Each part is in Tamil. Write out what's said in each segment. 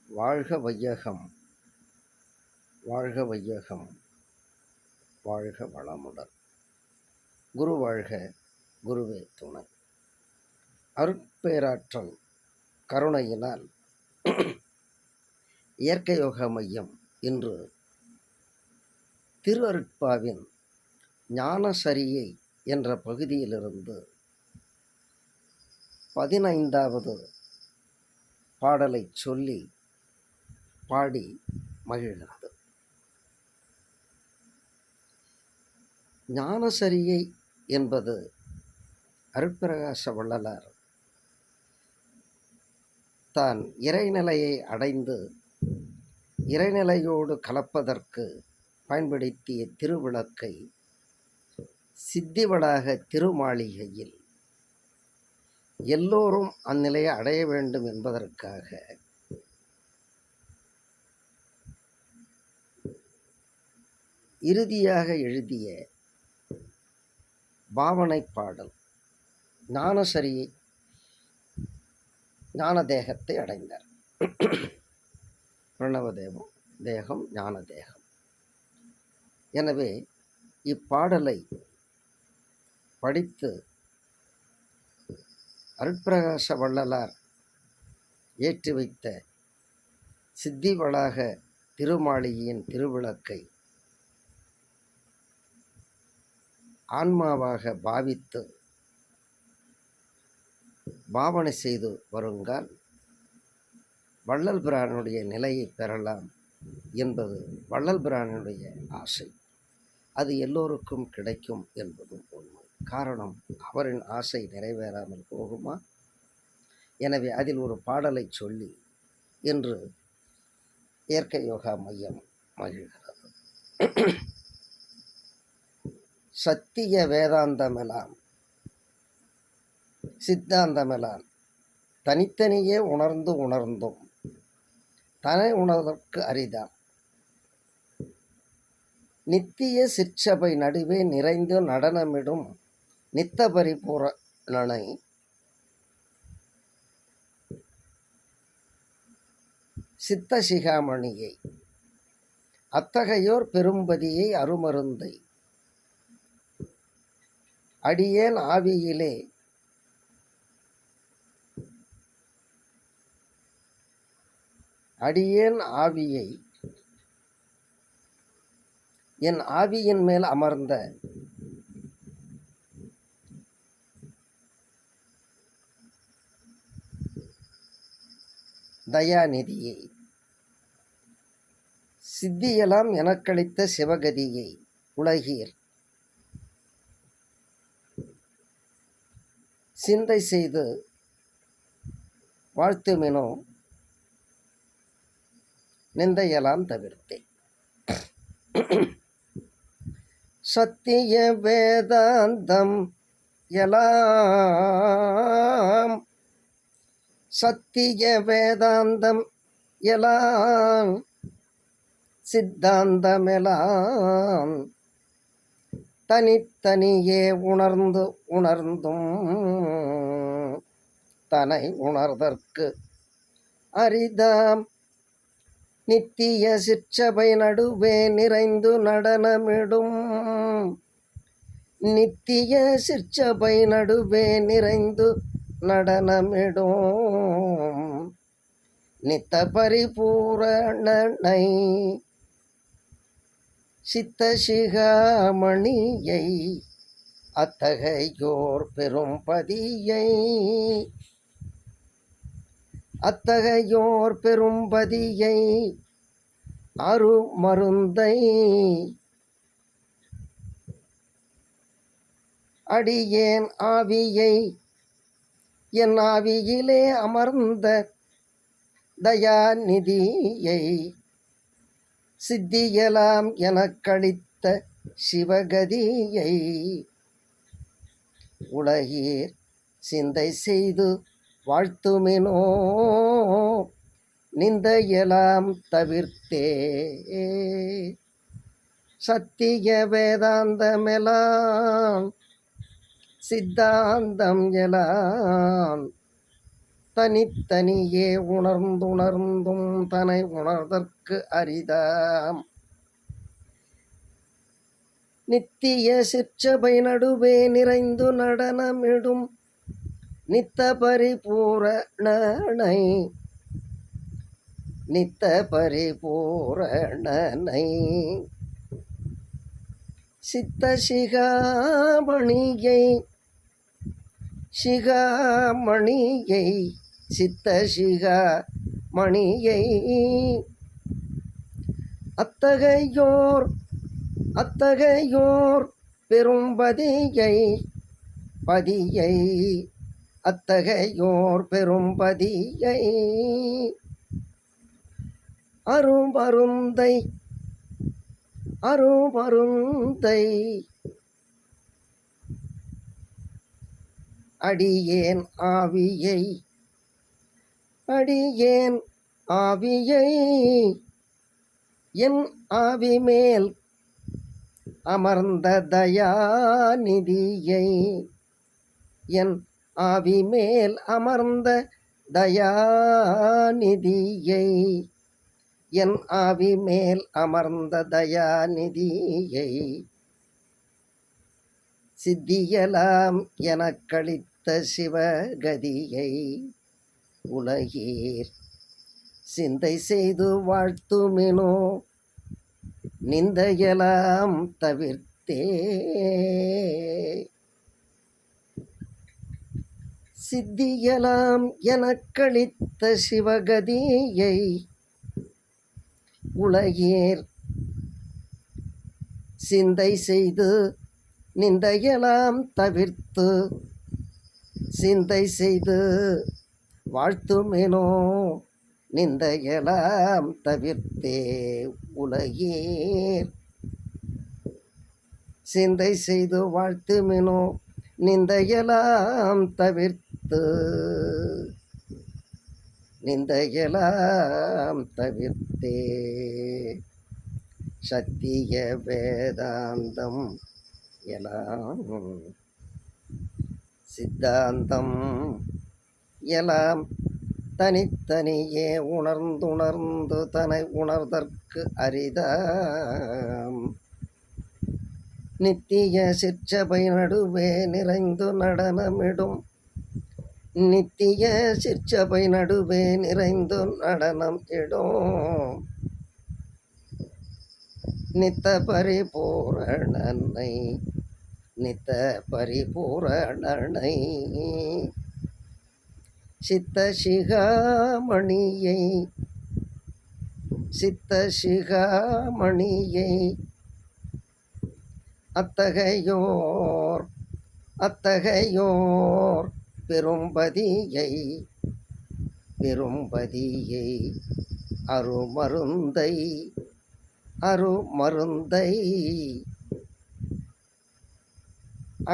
வாழ்க வையகம், வாழ்க வையகம், வாழ்க வளமுடன். குரு வாழ்க, குருவே துணை. அருட்பேராற்றல் கருணையினால் இயற்கை யோக மையம் இன்று திரு அருட்பாவின் ஞானசரியை என்ற பகுதியிலிருந்து 15வது பாடலை சொல்லி பாடி மகிழ்கிறது. ஞானசரியை என்பது அருட்பிரகாச வள்ளலார் தான் இறைநிலையை அடைந்து இறைநிலையோடு கலப்பதற்கு பயன்படுத்திய திருவிளக்கை சித்திவளாக திருமாளிகையில் எல்லோரும் அந்நிலையை அடைய வேண்டும் என்பதற்காக இறுதியாக எழுதிய பாவனை பாடல் ஞானசரியை ஞான தேகத்தை அடைந்தார். பிரணவ தேகம் ஞான தேகம். எனவே இப்பாடலை படித்து அருட்பிரகாச வள்ளலார் ஏற்றி வைத்த சித்திவளாக திருமாளிகையின் திருவிளக்கை ஆன்மாவாக பாவித்து பாவனை செய்து வருங்கால் வள்ளல் பிரானுடைய நிலையை பெறலாம் என்பது வள்ளல் பிரானுடைய ஆசை. அது எல்லோருக்கும் கிடைக்கும் என்பதும் உண்மை. காரணம், அவரின் ஆசை நிறைவேறாமல் போகுமா? எனவே அதில் ஒரு பாடலை சொல்லி இன்று இயற்கை யோகா மையம் மகிழ்கிறது. சத்திய வேதாந்தமெல்லாம் சித்தாந்தமெல்லாம் தனித்தனியே உணர்ந்தும் தனை உணர்வதற்கு அரிதாம். நித்திய சிற்சபை நடுவே நிறைந்து நடனமிடும் நித்த பரிபூரணனை சித்த சிகாமணியை அத்தகையோர் பெரும்பதியை அருமருந்தை அடியேன் ஆவியிலே அடியேன் ஆவியை என் ஆவியின் மேல் அமர்ந்த தயாநிதியை சித்தியெல்லாம் எனக்களித்த சிவகதியை உலகீர் சிந்தை செய்து வாழ்த்துமினோ நிந்தையெல்லாம் தவிர்த்தேன். சத்திய வேதாந்தம் எல்லாம் சத்திய வேதாந்தம் எல்லாம் சித்தாந்தமெல்லாம் தனித்தனியே உணர்ந்தும் தனை உணர்தற்கு அரிதாம். நித்திய சிற்சபை நடுவே நிறைந்து நடனமிடும் நித்திய சிற்சபை நடுவே நிறைந்து நடனமிடும் நித்த பரிபூரணனை சித்த சிகாமணியை அத்தகையோர் பெரும்பதியை அருமருந்தை அடியேன் ஆவியை என் ஆவியிலே அமர்ந்த தயாநிதியை சித்தியெல்லாம் எனக்களித்த சிவகதியை உலகீர் சிந்தை செய்து வாழ்த்துமினோ நிந்தையெல்லாம் தவிர்த்தே. சத்திய வேதாந்தமெல்லாம் சித்தாந்தம் எல்லாம் தனித்தனியே உணர்ந்துணர்ந்தும் தனை உணர்தற்கு அரிதாம் நித்திய சிற்றபை நடுவே நிறைந்து நடனமிடும் நித்த பரிபூரணனை நித்த பரிபூரணனை சித்த சிகாமணியை சிகாமணியை சித்த சிகாமணியை அத்தகையோர் அத்தகையோர் பெரும்பதியை பதியை அத்தகையோர் பெரும்பதியை அருமருந்தை அருமருந்தை அடியேன் ஆவியை அடியேன் ஆவியை என் ஆவி மேல் அமர்ந்த தயாநிதியை என் ஆவி மேல் அமர்ந்த தயாநிதியை என் ஆவி மேல் அமர்ந்த தயாநிதியை சித்தியலாம் எனக்களித்த சிவகதியை உலகீர் சிந்தை செய்து வாழ்த்துமினோ நிந்தையலாம் தவிர்த்தே சித்தியலாம் எனக்களித்த சிவகதியை உலகீர் சிந்தை செய்து நிந்தையலாம் தவிர்த்து சிந்தை செய்து வாழ்த்துமெனோ நிந்தையலாம் தவிர்த்தே உலகீர் சிந்தை செய்து வாழ்த்துமெனோ நிந்தையலாம் தவிர்த்து நிந்தையலாம் தவிர்த்தே சத்திய வேதாந்தம் எலாம் சித்தாந்தம் எலாம் தனித்தனியே உணர்ந்துணர்ந்து தனை உணர்தற்கு அரிதாம் நித்திய சிற்றபை நடுவே நிறைந்து நடனமிடும் நித்திய சிற்றபை நடுவே நிறைந்து நடனம் இடும் நித்த பரிபூரணனை நித்த பரிபூரணனை சித்த சிகாமணியை சித்த சிகாமணியை அத்தகையோர் அத்தகையோர் பெரும்பதியை பெரும்பதியை அருமருந்தை அருமருந்தை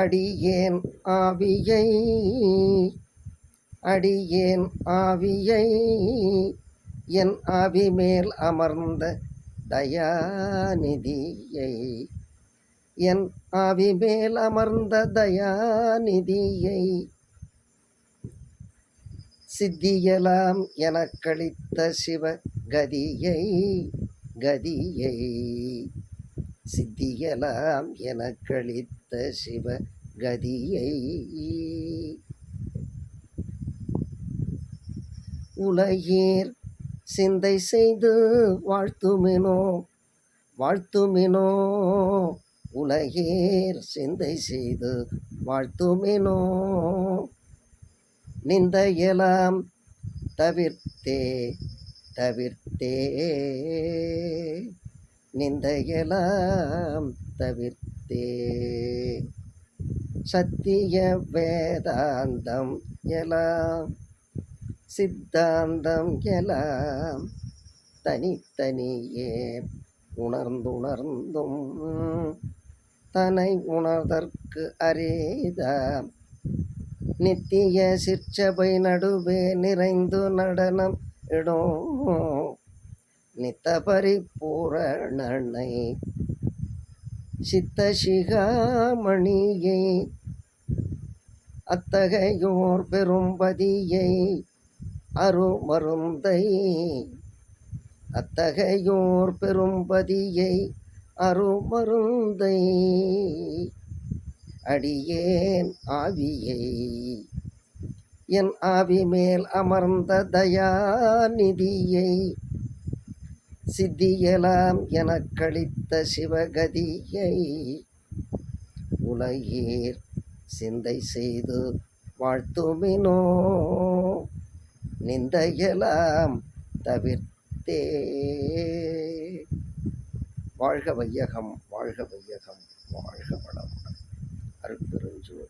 அடியேன் ஆவியை அடியேன் ஆவியை என் ஆவி மேல் அமர்ந்த தயாநிதியை என் ஆவி மேல் அமர்ந்த தயாநிதியை சித்தியலாம் எனக்களித்த சிவ கதியை கதியை சித்தியலாம் எனக்களித்த சிவ கதியை உலகீர் சிந்தை செய்து வாழ்த்துமினோ வாழ்த்துமினோ உலகீர் சிந்தை செய்து வாழ்த்துமினோ நிந்தையலாம் தவிர்த்தே தவிர்த்தே நிந்தையலாம் தவிர்த்தே சத்திய வேதாந்தம் எலாம் சித்தாந்தம் எலாம் தனித்தனியே உணர்ந்துணர்ந்தும் தனை உணர்தற்கு அரிதாம் நித்திய சிற்றபை நடுவே நிறைந்து நடனம் இடும் நித்த பரிபூரணனை சித்த சிகாமணியை அத்தகையோர் பெரும்பதியை அருமருந்தை அத்தகையோர் பெரும்பதியை அருமருந்தை அடியேன் ஆவியை என் ஆவி மேல் அமர்ந்த தயாநிதியை சித்தியலாம் எனக்களித்த சிவகதியை உலகீர் சிந்தை செய்து வாழ்த்துமினோ நிந்தையெல்லாம் தவிர்த்தே. வாழ்க வையகம், வாழ்க வையகம், வாழ்க வளமுடன். அருட்பெருஞ்சோதி.